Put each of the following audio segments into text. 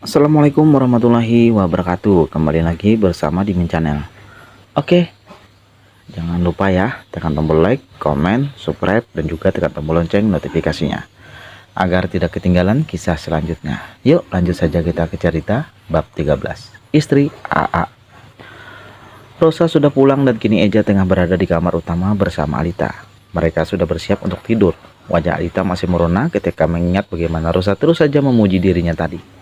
Assalamualaikum warahmatullahi wabarakatuh. Kembali lagi bersama Dimin Channel. Oke, jangan lupa ya tekan tombol like, komen, subscribe, dan juga tekan tombol lonceng notifikasinya agar tidak ketinggalan kisah selanjutnya. Yuk lanjut saja kita ke cerita bab 13. Istri AA. Rosa sudah pulang dan kini Eja tengah berada di kamar utama bersama Alita. Mereka sudah bersiap untuk tidur. Wajah Alita masih merona ketika mengingat bagaimana Rosa terus saja memuji dirinya tadi.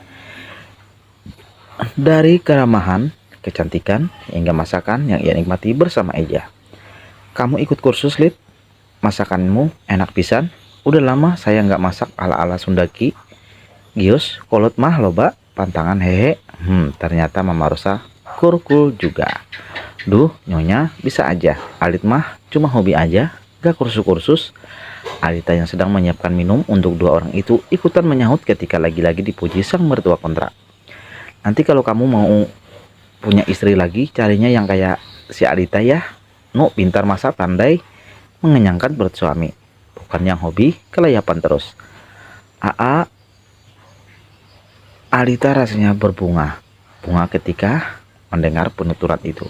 Dari keramahan, kecantikan, hingga masakan yang ia nikmati bersama Eja. Kamu ikut kursus, Lid? Masakanmu enak pisan. Udah lama saya nggak masak ala-ala Sundaki. Gius, kolot mah loba, pantangan hehe. Ternyata Mama Rosa kurkul juga. Duh, Nyonya, bisa aja. Alit mah cuma hobi aja, gak kursus-kursus. Alita yang sedang menyiapkan minum untuk dua orang itu ikutan menyahut ketika lagi-lagi dipuji sang mertua kontrak. Nanti kalau kamu mau punya istri lagi, carinya yang kayak si Alita ya. No, pintar masak, pandai, mengenyangkan perut suami. Bukan yang hobi, kelayapan terus. Aa, Alita rasanya berbunga. Bunga ketika mendengar penuturan itu.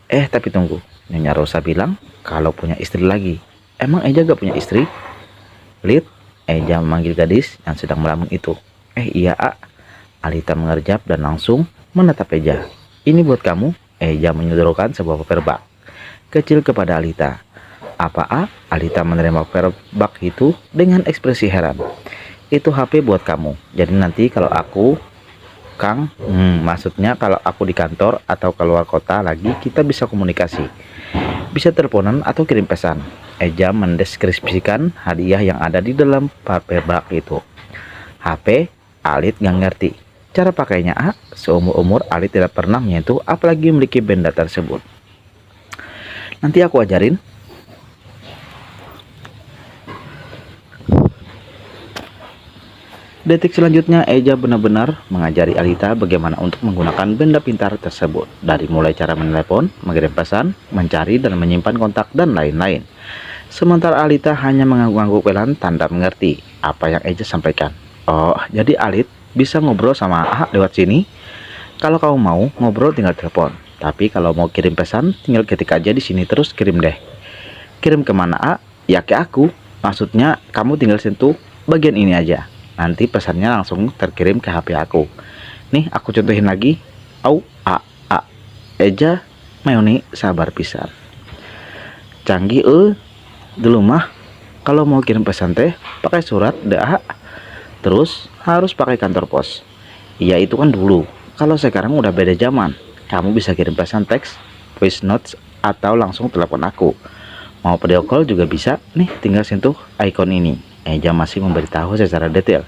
Tapi tunggu. Nyonya Rosa bilang kalau punya istri lagi. Emang Eja gak punya istri? Lid, Eja memanggil gadis yang sedang melamun itu. Iya, A. Alita mengerjap dan langsung menatap Eja. Ini buat kamu. Eja menyodorkan sebuah paper bag kecil kepada Alita. Apa A? Alita menerima paper bag itu dengan ekspresi heran. Itu HP buat kamu. Jadi nanti kalau aku, Kang, maksudnya kalau aku di kantor atau keluar kota lagi, kita bisa komunikasi. Bisa teleponan atau kirim pesan. Eja mendeskripsikan hadiah yang ada di dalam paper bag itu. HP, Alit gak ngerti cara pakainya. Seumur-umur Alit tidak pernah menyentuh apalagi memiliki benda tersebut. Nanti aku ajarin. Detik selanjutnya Eja benar-benar mengajari Alita bagaimana untuk menggunakan benda pintar tersebut. Dari mulai cara menelepon, mengirim pesan, mencari dan menyimpan kontak, dan lain-lain. Sementara Alita hanya mengangguk-angguk pelan tanda mengerti apa yang Eja sampaikan. Oh, jadi Alit bisa ngobrol sama A lewat sini. Kalau kamu mau ngobrol tinggal telepon. Tapi kalau mau kirim pesan tinggal ketik aja di sini terus kirim deh. Kirim kemana A? Ya ke aku. Maksudnya kamu tinggal sentuh bagian ini aja. Nanti pesannya langsung terkirim ke HP aku. Nih aku contohin lagi. Au A A. Eja Mayoni sabar pisan. Canggih dulu mah. Kalau mau kirim pesan teh pakai surat dah. Terus harus pakai kantor pos. Iya itu kan dulu. Kalau sekarang udah beda zaman. Kamu bisa kirim pesan teks, voice notes, atau langsung telepon aku. Mau video call juga bisa. Nih tinggal sentuh icon ini. Eja masih memberitahu secara detail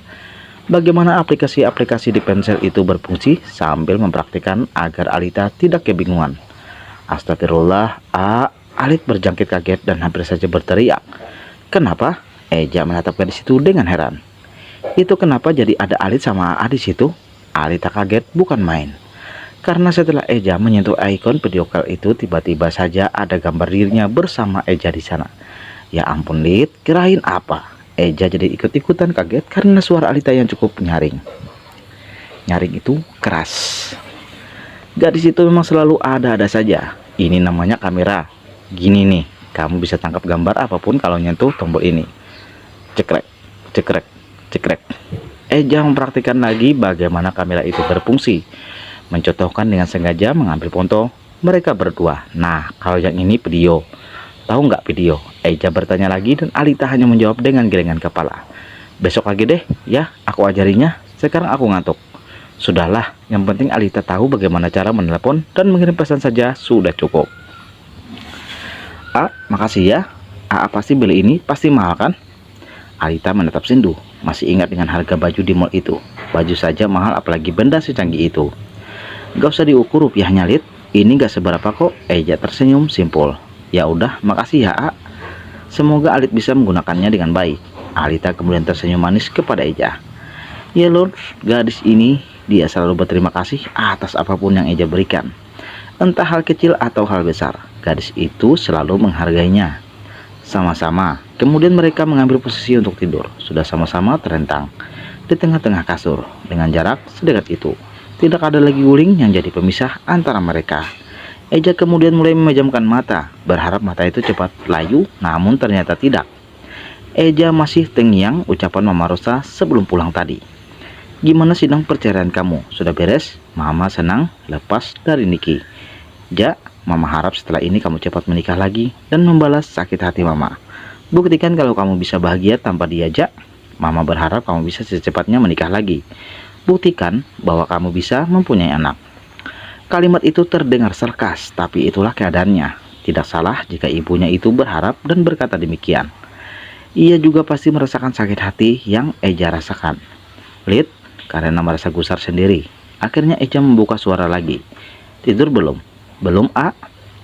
bagaimana aplikasi-aplikasi di ponsel itu berfungsi sambil mempraktikkan agar Alita tidak kebingungan. Astagfirullah, Alit berjangkit kaget dan hampir saja berteriak. Kenapa? Eja menatap gadis itu dengan heran. Itu kenapa jadi ada Alit sama A di situ? Alita kaget bukan main. Karena setelah Eja menyentuh ikon video call itu, tiba-tiba saja ada gambar dirinya bersama Eja di sana. Ya ampun Lid, kirain apa? Eja jadi ikut-ikutan kaget karena suara Alita yang cukup nyaring. Nyaring itu keras. Gadis itu memang selalu ada-ada saja. Ini namanya kamera. Gini nih, kamu bisa tangkap gambar apapun kalau nyentuh tombol ini. Cekrek, cekrek, cekrek. Eja mempraktikkan lagi bagaimana kamera itu berfungsi. Mencontohkan dengan sengaja mengambil foto mereka berdua. Nah, kalau yang ini video. Tahu nggak video? Eja bertanya lagi dan Alita hanya menjawab dengan gelengan kepala. Besok lagi deh, ya aku ajarinya. Sekarang aku ngantuk. Sudahlah, yang penting Alita tahu bagaimana cara menelepon dan mengirim pesan saja sudah cukup. Makasih ya. Pasti beli ini, pasti mahal kan? Alita menatap sendu. Masih ingat dengan harga baju di mall itu. Baju saja mahal apalagi benda secanggih itu. Gak usah diukur rupiahnya Lid. Ini gak seberapa kok. Eja tersenyum simpul. Ya udah, makasih ya A. Semoga Alit bisa menggunakannya dengan baik. Alita kemudian tersenyum manis kepada Eja. Ya Lord, gadis ini dia selalu berterima kasih atas apapun yang Eja berikan. Entah hal kecil atau hal besar, gadis itu selalu menghargainya. Sama-sama. Kemudian mereka mengambil posisi untuk tidur. Sudah sama-sama terentang. di tengah-tengah kasur. Dengan jarak sedekat itu, tidak ada lagi guling yang jadi pemisah antara mereka. Eja kemudian mulai memejamkan mata, berharap mata itu cepat layu, namun ternyata tidak. Eja masih terngiang ucapan Mama Rosa sebelum pulang tadi. "Gimana sidang perceraian kamu? Sudah beres? Mama senang lepas dari Niki. Ja, Mama harap setelah ini kamu cepat menikah lagi dan membalas sakit hati Mama. Buktikan kalau kamu bisa bahagia tanpa dia, Ja. Mama berharap kamu bisa secepatnya menikah lagi. Buktikan bahwa kamu bisa mempunyai anak." Kalimat itu terdengar sarkas, tapi itulah keadaannya. Tidak salah jika ibunya itu berharap dan berkata demikian. Ia juga pasti merasakan sakit hati yang Eja rasakan. "Lid," karena merasa gusar sendiri. Akhirnya Eja membuka suara lagi. "Tidur belum?" "Belum, A."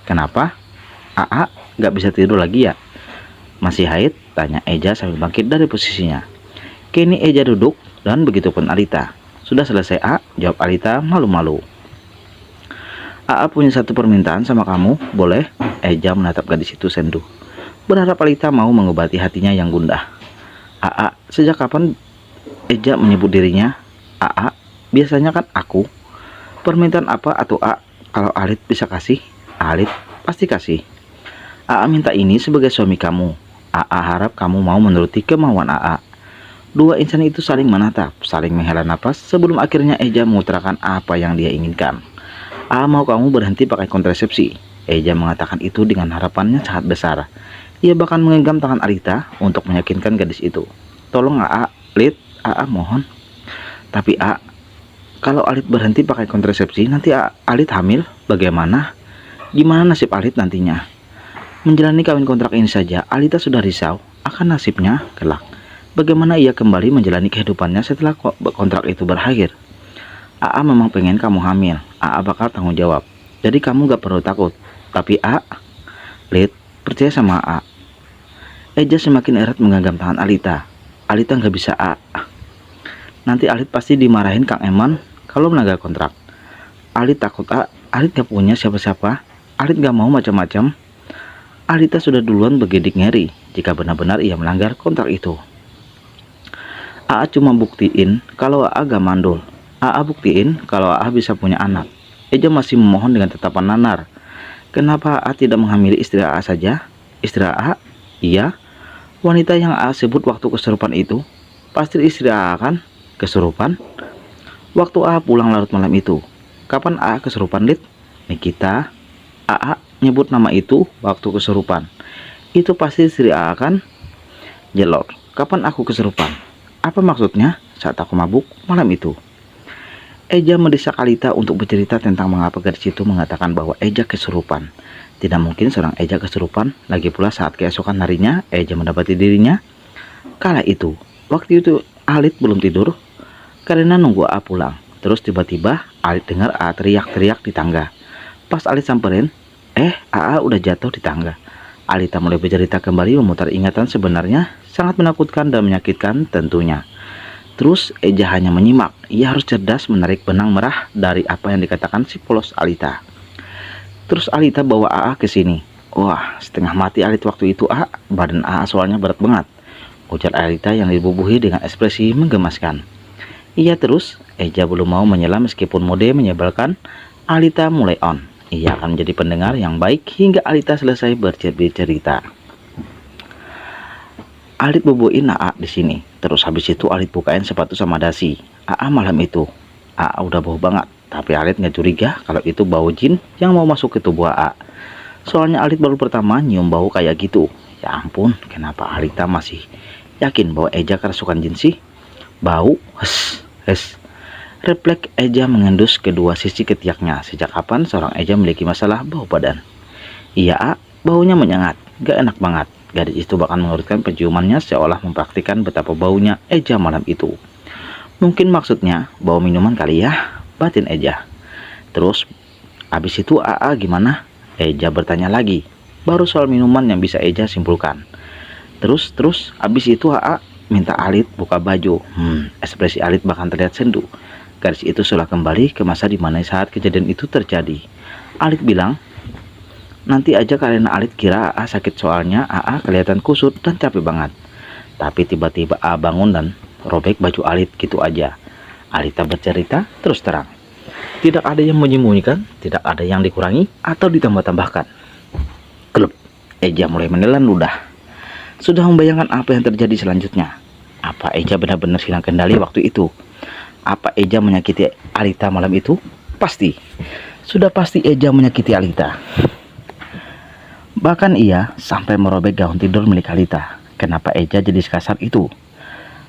"Kenapa?" "A gak bisa tidur lagi ya?" "Masih haid?" tanya Eja sambil bangkit dari posisinya. Kini Eja duduk dan begitupun Alita. "Sudah selesai, A," jawab Alita malu-malu. "A punya satu permintaan sama kamu, boleh?" Eja menatap gadis itu sendu, berharap Alita mau mengobati hatinya yang gundah. "A, sejak kapan?" Eja menyebut dirinya. "A, biasanya kan aku." "Permintaan apa atau A? Kalau Alit bisa kasih, Alit pasti kasih." "A minta ini sebagai suami kamu. A harap kamu mau menuruti kemauan A." Dua insan itu saling menatap, saling menghela napas sebelum akhirnya Eja mengutarakan apa yang dia inginkan. "A mau kamu berhenti pakai kontrasepsi." Eja mengatakan itu dengan harapannya sangat besar. Ia bahkan menggenggam tangan Alita untuk meyakinkan gadis itu. "Tolong A, Lid, A mohon." "Tapi A, kalau Alit berhenti pakai kontrasepsi, nanti Alit hamil, bagaimana? Gimana nasib Alit nantinya?" Menjalani kawin kontrak ini saja, Alita sudah risau akan nasibnya kelak. Bagaimana ia kembali menjalani kehidupannya setelah kontrak itu berakhir? "A memang pengen kamu hamil. A bakal tanggung jawab. Jadi kamu gak perlu takut. Tapi A, Lid, percaya sama A." Eja semakin erat menggenggam tangan Alita. "Alita gak bisa A. Nanti Alit pasti dimarahin Kang Eman kalau melanggar kontrak. Alit takut A. Alit gak punya siapa-siapa. Alit gak mau macam-macam." Alita sudah duluan bergidik ngeri jika benar-benar ia melanggar kontrak itu. "A cuma buktiin kalau A gak mandul. A buktiin kalau A bisa punya anak." Eja masih memohon dengan tatapan nanar. "Kenapa A tidak menghamili istri A saja?" "Istri A?" "Iya, wanita yang A sebut waktu kesurupan itu. Pasti istri A kan kesurupan? Waktu A pulang larut malam itu. Kapan A kesurupan, Lid?" "Nikita." "A nyebut nama itu waktu kesurupan. Itu pasti istri A kan?" "Jelor, kapan aku kesurupan? Apa maksudnya saat aku mabuk malam itu?" Eja mendesak Alita untuk bercerita tentang mengapa gadis itu mengatakan bahwa Eja kesurupan. Tidak mungkin seorang Eja kesurupan, lagi pula saat keesokan harinya Eja mendapati dirinya. Kala itu, waktu itu Alit belum tidur karena nunggu A pulang. Terus tiba-tiba Alit dengar A teriak-teriak di tangga. Pas Alit samperin, A udah jatuh di tangga. Alita mulai bercerita kembali memutar ingatan sebenarnya sangat menakutkan dan menyakitkan tentunya. Terus Eja hanya menyimak. Ia harus cerdas menarik benang merah dari apa yang dikatakan si polos Alita. Terus Alita bawa AA ke sini. Wah, setengah mati Alit waktu itu A. Badan AA soalnya berat banget, ujar Alita yang dibubuhi dengan ekspresi menggemaskan. Iya terus, Eja belum mau menyela meskipun mode menyebalkan. Alita mulai on. Ia akan menjadi pendengar yang baik hingga Alita selesai bercerita. Alit boboin AA di sini. Terus habis itu Alit bukain sepatu sama dasi. AA malam itu. AA udah bau banget. Tapi Alit nggak curiga kalau itu bau jin yang mau masuk ke tubuh AA. Soalnya Alit baru pertama nyium bau kayak gitu. Ya ampun, kenapa Alita masih yakin bahwa Eja kerasukan jin sih? Bau, hes. Refleks Eja mengendus kedua sisi ketiaknya. Sejak kapan seorang Eja memiliki masalah bau badan? Iya, A, baunya menyengat, gak enak banget. Gadis itu bahkan mengurutkan penciumannya seolah mempraktikkan betapa baunya Eja malam itu. Mungkin maksudnya bau minuman kali ya, batin Eja. Terus, abis itu AA gimana? Eja bertanya lagi. Baru soal minuman yang bisa Eja simpulkan. Terus, abis itu AA minta Alit buka baju. Ekspresi Alit bahkan terlihat sendu. Gadis itu seolah kembali ke masa dimana saat kejadian itu terjadi. Alit bilang, nanti aja karena Alit kira AA sakit soalnya AA kelihatan kusut dan capek banget. Tapi tiba-tiba AA bangun dan robek baju Alit gitu aja. Alita bercerita terus terang. Tidak ada yang menyembunyikan, tidak ada yang dikurangi atau ditambah-tambahkan. Klub, Eja mulai menelan ludah. Sudah membayangkan apa yang terjadi selanjutnya. Apa Eja benar-benar hilang kendali waktu itu? Apa Eja menyakiti Alita malam itu? Pasti. Sudah pasti Eja menyakiti Alita. Bahkan ia sampai merobek gaun tidur milik Alita. Kenapa Eja jadi sekasar itu?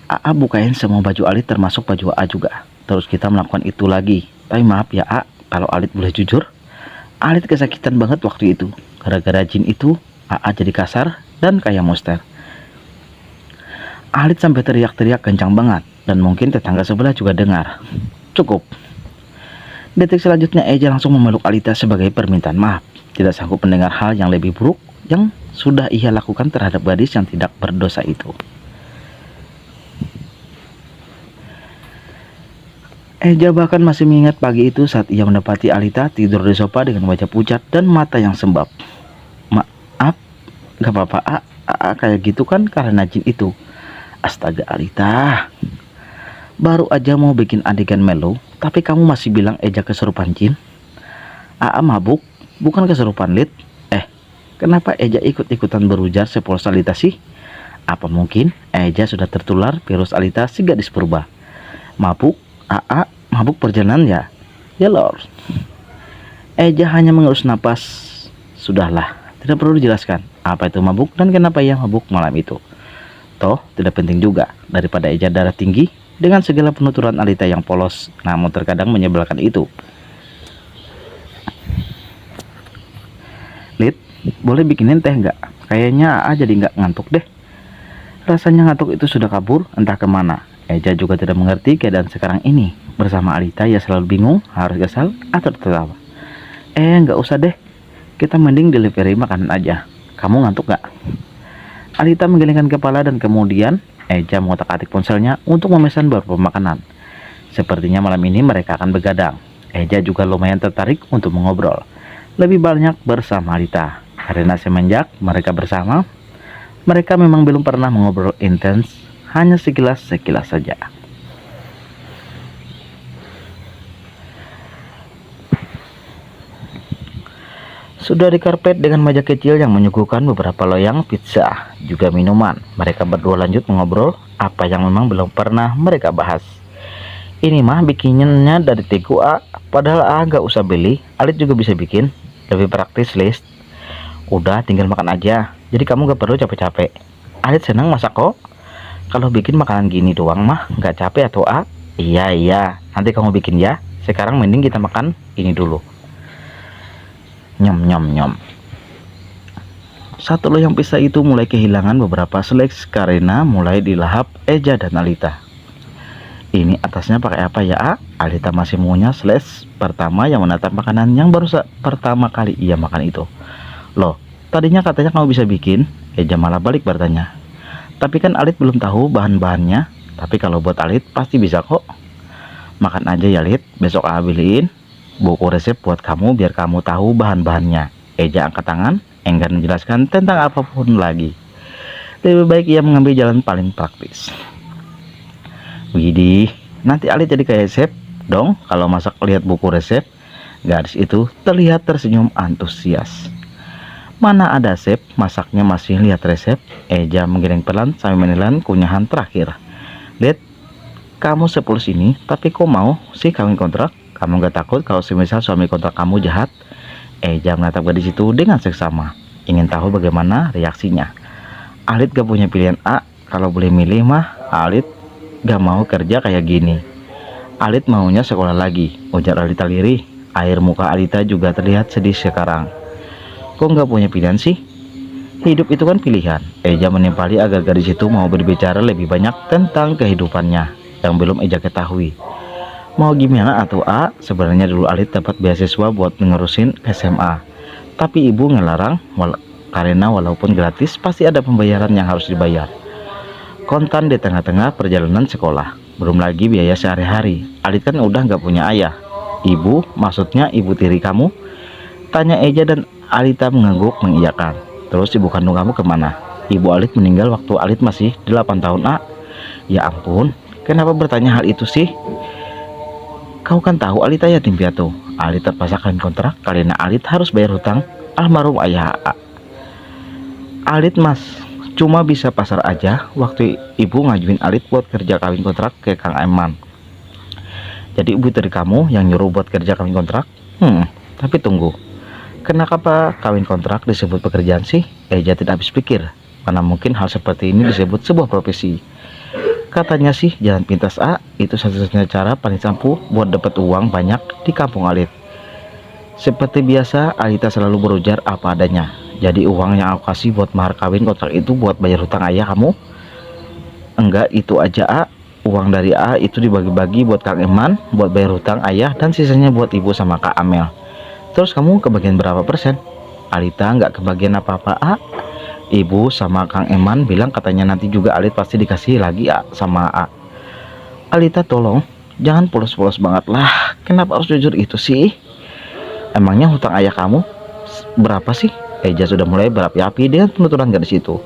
AA bukain semua baju Alit termasuk baju AA juga. Terus kita melakukan itu lagi. Tapi maaf ya A, kalau Alit boleh jujur, Alit kesakitan banget waktu itu. Gara-gara jin itu, AA jadi kasar dan kayak monster. Alit sampai teriak-teriak kencang banget. Dan mungkin tetangga sebelah juga dengar. Cukup. Detik selanjutnya Eja langsung memeluk Alita sebagai permintaan maaf. Tidak sanggup mendengar hal yang lebih buruk yang sudah ia lakukan terhadap gadis yang tidak berdosa itu. Eja bahkan masih mengingat pagi itu saat ia mendapati Alita tidur di sofa dengan wajah pucat dan mata yang sembab. Maaf, gak apa-apa A, kayak gitu kan karena jin itu. Astaga Alita, baru aja mau bikin adegan melo, tapi kamu masih bilang Eja kesurupan jin. AA mabuk, bukan kesurupan Lit. Kenapa Eja ikut-ikutan berujar sepolos Alita sih? Apa mungkin Eja sudah tertular virus Alita si gadis purba? Mabuk? AA mabuk perjalanan ya? Ya Lord. Eja hanya mengelus napas. Sudahlah, tidak perlu dijelaskan apa itu mabuk dan kenapa ia mabuk malam itu. Toh, tidak penting juga daripada Eja darah tinggi dengan segala penuturan Alita yang polos, namun terkadang menyebalkan itu. Lit, boleh bikinin teh nggak? Kayaknya AA jadi nggak ngantuk deh. Rasanya ngantuk itu sudah kabur entah kemana. Eja juga tidak mengerti keadaan sekarang ini. Bersama Alita ia selalu bingung harus kesal atau tertawa. Nggak usah deh, kita mending delivery makanan aja. Kamu ngantuk nggak? Alita menggelengkan kepala dan kemudian Eja mengotak-atik ponselnya untuk memesan beberapa makanan. Sepertinya malam ini mereka akan begadang. Eja juga lumayan tertarik untuk mengobrol lebih banyak bersama Alita. Karena semenjak mereka bersama, mereka memang belum pernah mengobrol intens, hanya sekilas-sekilas saja. Sudah di karpet dengan meja kecil yang menyuguhkan beberapa loyang pizza, juga minuman. Mereka berdua lanjut mengobrol apa yang memang belum pernah mereka bahas. Ini mah bikinnya dari Tiku A, padahal A nggak usah beli, Alit juga bisa bikin, lebih praktis list. Udah tinggal makan aja, jadi kamu gak perlu capek-capek. Alit senang masak kok. Kalau bikin makanan gini doang mah nggak capek atau A? Iya, nanti kamu bikin ya. Sekarang mending kita makan ini dulu. Nyom. Satu loyang pizza itu mulai kehilangan beberapa slice karena mulai dilahap Eja dan Alita. Ini atasnya pakai apa ya A? Alita masih maunya slice pertama yang menatap makanan yang baru pertama kali ia makan itu. Loh, tadinya katanya kamu bisa bikin. Eja malah balik bertanya. Tapi kan Alit belum tahu bahan-bahannya. Tapi kalau buat Alit pasti bisa kok. Makan aja ya Alit, besok A beliin buku resep buat kamu biar kamu tahu bahan-bahannya. Eja angkat tangan, enggan menjelaskan tentang apapun lagi. Lebih baik ia mengambil jalan paling praktis. Widih, nanti Alit jadi kayak chef dong kalau masak lihat buku resep. Gadis itu terlihat tersenyum antusias. Mana ada chef, masaknya masih lihat resep. Eja menggiring pelan sambil menelan kunyahan terakhir. Lihat, kamu sepulus ini, tapi kok mau sih kawin kontrak? Kamu gak takut kalau semisal suami kontrak kamu jahat? Eja menatap gadis itu dengan seksama, ingin tahu bagaimana reaksinya. Alit gak punya pilihan A, kalau boleh milih mah Alit gak mau kerja kayak gini. Alit maunya sekolah lagi, ujar Alita lirih. Air muka Alita juga terlihat sedih sekarang. Kok gak punya pilihan sih? Hidup itu kan pilihan. Eja menimpali agar gadis itu mau berbicara lebih banyak tentang kehidupannya yang belum Eja ketahui. Mau gimana atuh A? Sebenarnya dulu Alit dapat beasiswa buat ngurusin SMA. Tapi ibu ngelarang karena walaupun gratis pasti ada pembayaran yang harus dibayar. Kontan di tengah-tengah perjalanan sekolah. Belum lagi biaya sehari-hari. Alit kan udah nggak punya ayah. Ibu, maksudnya ibu tiri kamu? Tanya Eja dan Alita mengangguk mengiyakan. Terus ibu kandung kamu kemana? Ibu Alit meninggal waktu Alit masih 8 tahun A. Ya ampun, kenapa bertanya hal itu sih? Kau kan tahu Alita yatim piatu. Alit terpaksa kawin kontrak karena Alit harus bayar hutang almarhum ayah A. Alit mas cuma bisa pasar aja waktu ibu ngajuin Alit buat kerja kawin kontrak ke Kang Eman. Jadi ibu dari kamu yang nyuruh buat kerja kawin kontrak? Tapi tunggu, kenapa kawin kontrak disebut pekerjaan sih? Eja tidak habis pikir. Mana mungkin hal seperti ini disebut sebuah profesi. Katanya sih jalan pintas A itu satu-satunya cara paling ampuh buat dapat uang banyak di kampung Alit. Seperti biasa Alita selalu berujar apa adanya. Jadi uang yang aku kasih buat mahar kawin kontrak itu buat bayar hutang ayah kamu? Enggak, itu aja A. Uang dari A itu dibagi-bagi buat Kang Eman, buat bayar hutang ayah, dan sisanya buat ibu sama Kak Amel. Terus kamu kebagian berapa persen? Alita nggak kebagian apa-apa A. Ibu sama Kang Eman bilang katanya nanti juga Alit pasti dikasih lagi A sama A. Alita tolong, jangan polos-polos banget lah. Kenapa harus jujur itu sih? Emangnya hutang ayah kamu berapa sih? Eja sudah mulai berapi-api dengan penuturan gadis itu.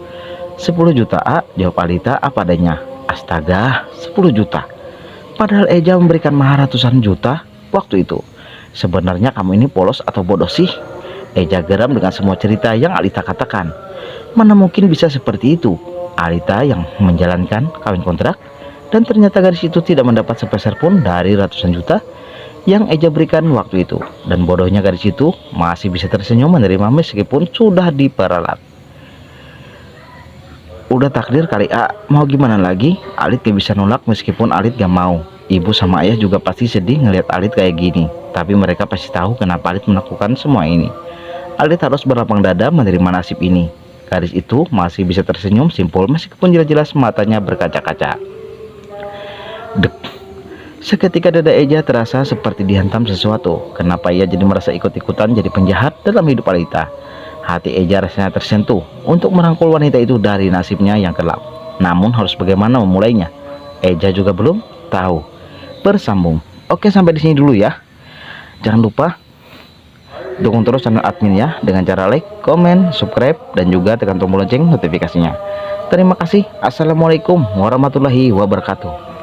10 juta A, jawab Alita apa adanya. Astaga, 10 juta. Padahal Eja memberikan mahar ratusan juta waktu itu. Sebenarnya kamu ini polos atau bodoh sih? Eja geram dengan semua cerita yang Alita katakan. Mana mungkin bisa seperti itu? Alita yang menjalankan kawin kontrak dan ternyata gadis itu tidak mendapat sepeser pun dari ratusan juta yang Eja berikan waktu itu. Dan bodohnya gadis itu masih bisa tersenyum menerima meskipun sudah diperalat. Udah takdir kali A, mau gimana lagi? Alit gak bisa nolak meskipun Alit gak mau. Ibu sama ayah juga pasti sedih ngelihat Alit kayak gini. Tapi mereka pasti tahu kenapa Alit melakukan semua ini. Alit harus berlapang dada menerima nasib ini. Gadis itu masih bisa tersenyum simpul meskipun jelas-jelas matanya berkaca-kaca. Dek. Seketika dada Eja terasa seperti dihantam sesuatu. Kenapa ia jadi merasa ikut-ikutan jadi penjahat dalam hidup Alita? Hati Eja rasanya tersentuh untuk merangkul wanita itu dari nasibnya yang gelap. Namun harus bagaimana memulainya? Eja juga belum tahu. Bersambung. Oke, sampai di sini dulu ya. Jangan lupa dukung terus channel admin ya dengan cara like, komen, subscribe, dan juga tekan tombol lonceng notifikasinya. Terima kasih. Assalamualaikum warahmatullahi wabarakatuh.